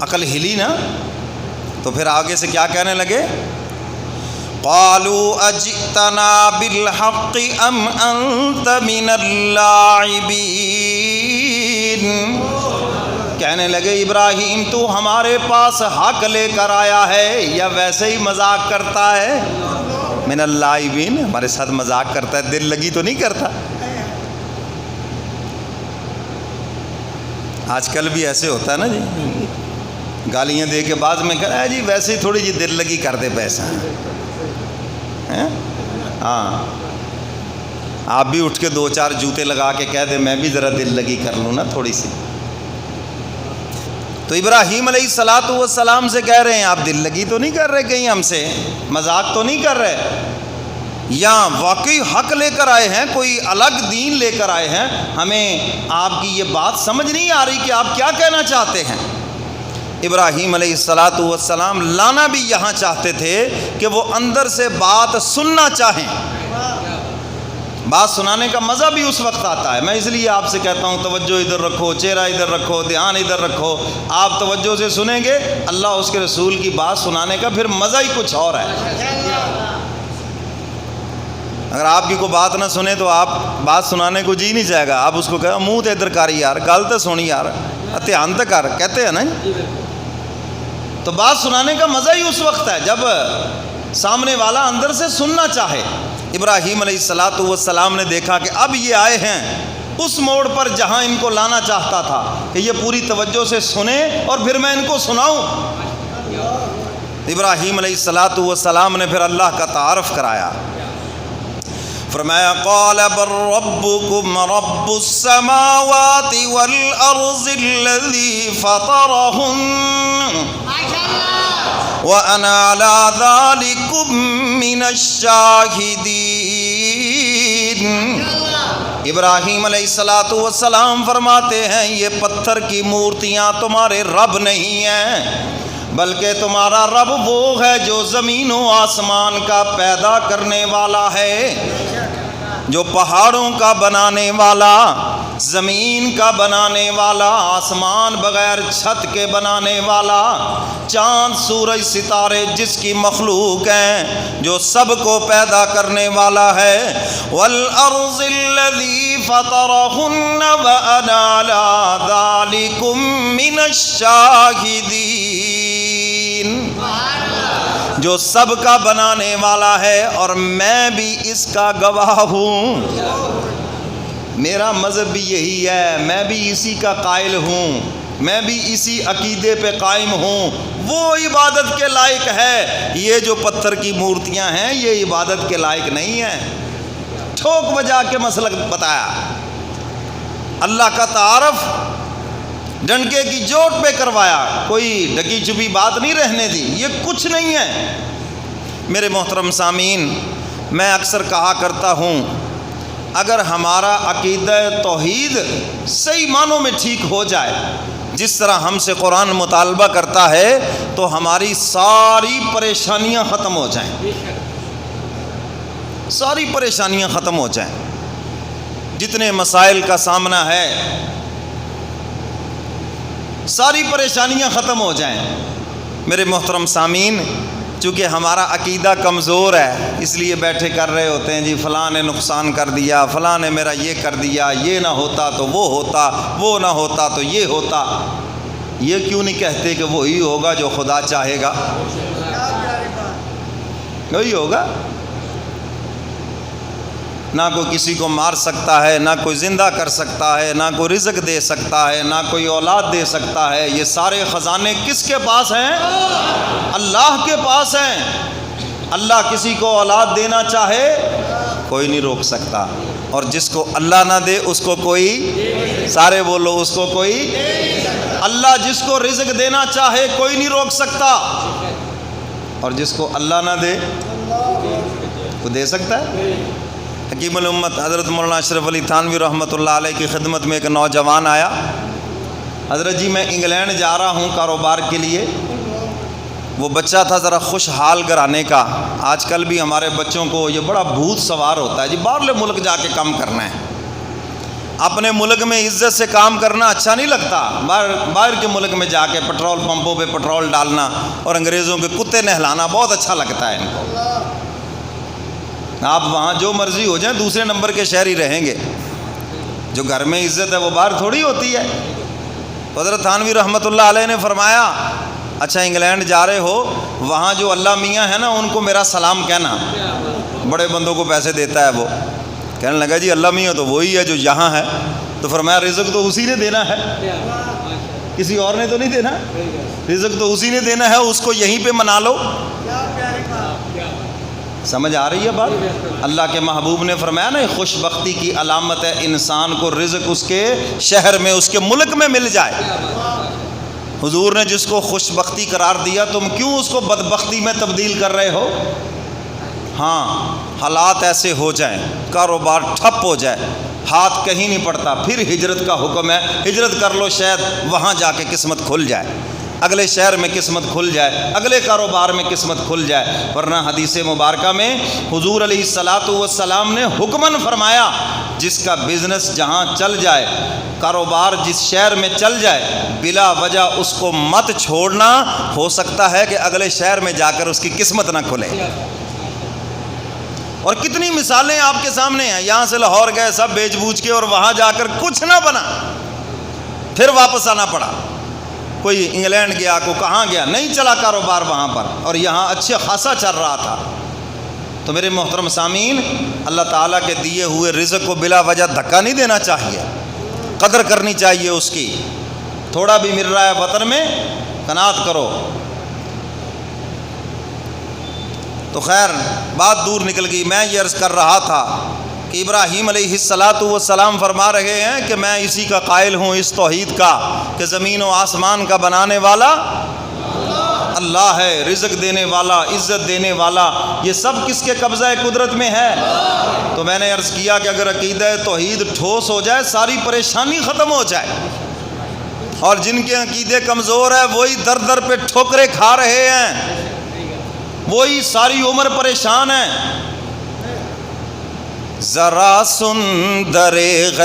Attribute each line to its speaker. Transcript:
Speaker 1: عقل ہلی نا، تو پھر آگے سے کیا کہنے لگے؟ قالوا اجئتنا بالحق ام انت من اللاعبین، کہنے لگے ابراہیم تو ہمارے پاس حق لے کر آیا ہے یا ویسے ہی مذاق کرتا ہے؟ من اللاعبین، ہمارے ساتھ مذاق کرتا ہے، دل لگی تو نہیں کرتا؟ آج کل بھی ایسے ہوتا ہے نا جی، گالیاں دے کے بعد میں کہا جی ویسے ہی تھوڑی جی دل لگی کر دے پیسہ، ہاں آپ بھی اٹھ کے 2-4 جوتے لگا کے کہہ دے میں بھی ذرا دل لگی کر لوں نا تھوڑی سی۔ تو ابراہیم علیہ السلام سے کہہ رہے ہیں آپ دل لگی تو نہیں کر رہے، کہیں ہم سے مذاق تو نہیں کر رہے، یا واقعی حق لے کر آئے ہیں، کوئی الگ دین لے کر آئے ہیں؟ ہمیں آپ کی یہ بات سمجھ نہیں آ رہی کہ آپ کیا کہنا چاہتے ہیں۔ ابراہیم علیہ السلام لانا بھی یہاں چاہتے تھے کہ وہ اندر سے بات سننا چاہیں۔ بات سنانے کا مزہ بھی اس وقت آتا ہے، میں اس لیے آپ سے کہتا ہوں توجہ ادھر رکھو، چہرہ ادھر رکھو، دھیان ادھر رکھو، آپ توجہ سے سنیں گے اللہ اس کے رسول کی بات سنانے کا پھر مزہ ہی کچھ اور ہے۔ اگر آپ کی کوئی بات نہ سنے تو آپ بات سنانے کو جی نہیں جائے گا، آپ اس کو کہو منہ تے ادھر کر یار، گل تو سنی یار، دھیان تے کر، کہتے ہیں نا۔ تو بات سنانے کا مزہ ہی اس وقت ہے جب سامنے والا اندر سے سننا چاہے۔ ابراہیم علیہ السلام نے دیکھا کہ اب یہ آئے ہیں اس موڑ پر جہاں ان کو لانا چاہتا تھا کہ یہ پوری توجہ سے سنیں اور پھر میں ان کو سناؤں۔ ابراہیم علیہ السلام نے پھر اللہ کا تعارف کرایا، فرمایا قال بل ربكم رب السماوات والأرض الذي فطرهن وأنا على ذلكم من الشاهدين۔ ابراہیم علیہ السلام فرماتے ہیں یہ پتھر کی مورتیاں تمہارے رب نہیں ہیں، بلکہ تمہارا رب وہ ہے جو زمین و آسمان کا پیدا کرنے والا ہے، جو پہاڑوں کا بنانے والا، زمین کا بنانے والا، آسمان بغیر چھت کے بنانے والا، چاند سورج ستارے جس کی مخلوق ہیں، جو سب کو پیدا کرنے والا ہے۔ والارض الذی فطرہن وانا علی ذلکم من الشاہدین، جو سب کا بنانے والا ہے اور میں بھی اس کا گواہ ہوں۔ میرا مذہب بھی یہی ہے، میں بھی اسی کا قائل ہوں، میں بھی اسی عقیدے پہ قائم ہوں۔ وہ عبادت کے لائق ہے، یہ جو پتھر کی مورتیاں ہیں یہ عبادت کے لائق نہیں ہیں۔ ٹھوک بجا کے مسلک بتایا، اللہ کا تعارف ڈنڈے کی جوٹ پہ کروایا، کوئی ڈکی چھپی بات نہیں رہنے دی، یہ کچھ نہیں ہے۔ میرے محترم سامعین، میں اکثر کہا کرتا ہوں اگر ہمارا عقیدہ توحید صحیح معنوں میں ٹھیک ہو جائے، جس طرح ہم سے قرآن مطالبہ کرتا ہے، تو ہماری ساری پریشانیاں ختم ہو جائیں، ساری پریشانیاں ختم ہو جائیں، جتنے مسائل کا سامنا ہے ساری پریشانیاں ختم ہو جائیں۔ میرے محترم سامعین، چونکہ ہمارا عقیدہ کمزور ہے اس لیے بیٹھے کر رہے ہوتے ہیں جی فلاں نے نقصان کر دیا، فلاں نے میرا یہ کر دیا، یہ نہ ہوتا تو وہ ہوتا، وہ نہ ہوتا تو یہ ہوتا۔ یہ کیوں نہیں کہتے کہ وہی ہوگا جو خدا چاہے گا؟ وہی ہوگا، نہ کوئی کسی کو مار سکتا ہے، نہ کوئی زندہ کر سکتا ہے، نہ کوئی رزق دے سکتا ہے، نہ کوئی اولاد دے سکتا ہے۔ یہ سارے خزانے کس کے پاس ہیں؟ اللہ کے پاس ہیں۔ اللہ کسی کو اولاد دینا چاہے کوئی نہیں روک سکتا، اور جس کو اللہ نہ دے اس کو کوئی، سارے بولو، اس کو کوئی، اللہ جس کو رزق دینا چاہے کوئی نہیں روک سکتا، اور جس کو اللہ نہ دے وہ دے سکتا ہے؟ حکیم الامت حضرت مولانا اشرف علی تھانوی رحمۃ اللہ علیہ کی خدمت میں ایک نوجوان آیا، حضرت جی میں انگلینڈ جا رہا ہوں کاروبار کے لیے۔ وہ بچہ تھا ذرا خوشحال گھرانے کا، آج کل بھی ہمارے بچوں کو یہ بڑا بھوت سوار ہوتا ہے جی باہرلے ملک جا کے کام کرنا ہے۔ اپنے ملک میں عزت سے کام کرنا اچھا نہیں لگتا، باہر کے ملک میں جا کے پیٹرول پمپوں پہ پیٹرول ڈالنا اور انگریزوں کے کتے نہلانا بہت اچھا لگتا ہے ان کو۔ آپ وہاں جو مرضی ہو جائیں دوسرے نمبر کے شہری رہیں گے، جو گھر میں عزت ہے وہ باہر تھوڑی ہوتی ہے۔ حضرت تھانوی رحمۃ اللہ علیہ نے فرمایا اچھا انگلینڈ جا رہے ہو، وہاں جو اللہ میاں ہے نا ان کو میرا سلام کہنا، بڑے بندوں کو پیسے دیتا ہے وہ۔ کہنے لگا جی اللہ میاں تو وہی ہے جو یہاں ہے، تو فرمایا رزق تو اسی نے دینا ہے، کسی اور نے تو نہیں دینا، رزق تو اسی نے دینا ہے، اس کو یہیں پہ منا لو۔ سمجھ آ رہی ہے بات؟ اللہ کے محبوب نے فرمایا نا خوش بختی کی علامت ہے انسان کو رزق اس کے شہر میں اس کے ملک میں مل جائے۔ حضور نے جس کو خوش بختی قرار دیا تم کیوں اس کو بدبختی میں تبدیل کر رہے ہو؟ ہاں حالات ایسے ہو جائیں، کاروبار ٹھپ ہو جائے، ہاتھ کہیں نہیں پڑتا، پھر ہجرت کا حکم ہے، ہجرت کر لو، شاید وہاں جا کے قسمت کھل جائے، اگلے شہر میں قسمت کھل جائے، اگلے کاروبار میں قسمت کھل جائے۔ ورنہ حدیث مبارکہ میں حضور علیہ الصلاۃ والسلام نے حکماً فرمایا جس کا بزنس جہاں چل جائے، کاروبار جس شہر میں چل جائے، بلا وجہ اس کو مت چھوڑنا، ہو سکتا ہے کہ اگلے شہر میں جا کر اس کی قسمت نہ کھلے۔ اور کتنی مثالیں آپ کے سامنے ہیں، یہاں سے لاہور گئے سب بیچ بوجھ کے اور وہاں جا کر کچھ نہ بنا، پھر واپس آنا پڑا۔ کوئی انگلینڈ گیا، کو کہاں گیا، نہیں چلا کاروبار وہاں پر، اور یہاں اچھے خاصا چل رہا تھا۔ تو میرے محترم سامعین، اللہ تعالیٰ کے دیے ہوئے رزق کو بلا وجہ دھکا نہیں دینا چاہیے، قدر کرنی چاہیے اس کی۔ تھوڑا بھی مل رہا ہے وطن میں قناعت کرو۔ تو خیر بات دور نکل گئی، میں یہ عرض کر رہا تھا کہ ابراہیم علیہ الصلاۃ والسلام فرما رہے ہیں کہ میں اسی کا قائل ہوں، اس توحید کا، کہ زمین و آسمان کا بنانے والا اللہ ہے، رزق دینے والا، عزت دینے والا، یہ سب کس کے قبضہ قدرت میں ہے؟ تو میں نے عرض کیا کہ اگر عقیدہ توحید ٹھوس ہو جائے ساری پریشانی ختم ہو جائے، اور جن کے عقیدے کمزور ہیں وہی در در پہ ٹھوکریں کھا رہے ہیں، وہی ساری عمر پریشان ہیں۔ ذرا سن در غیب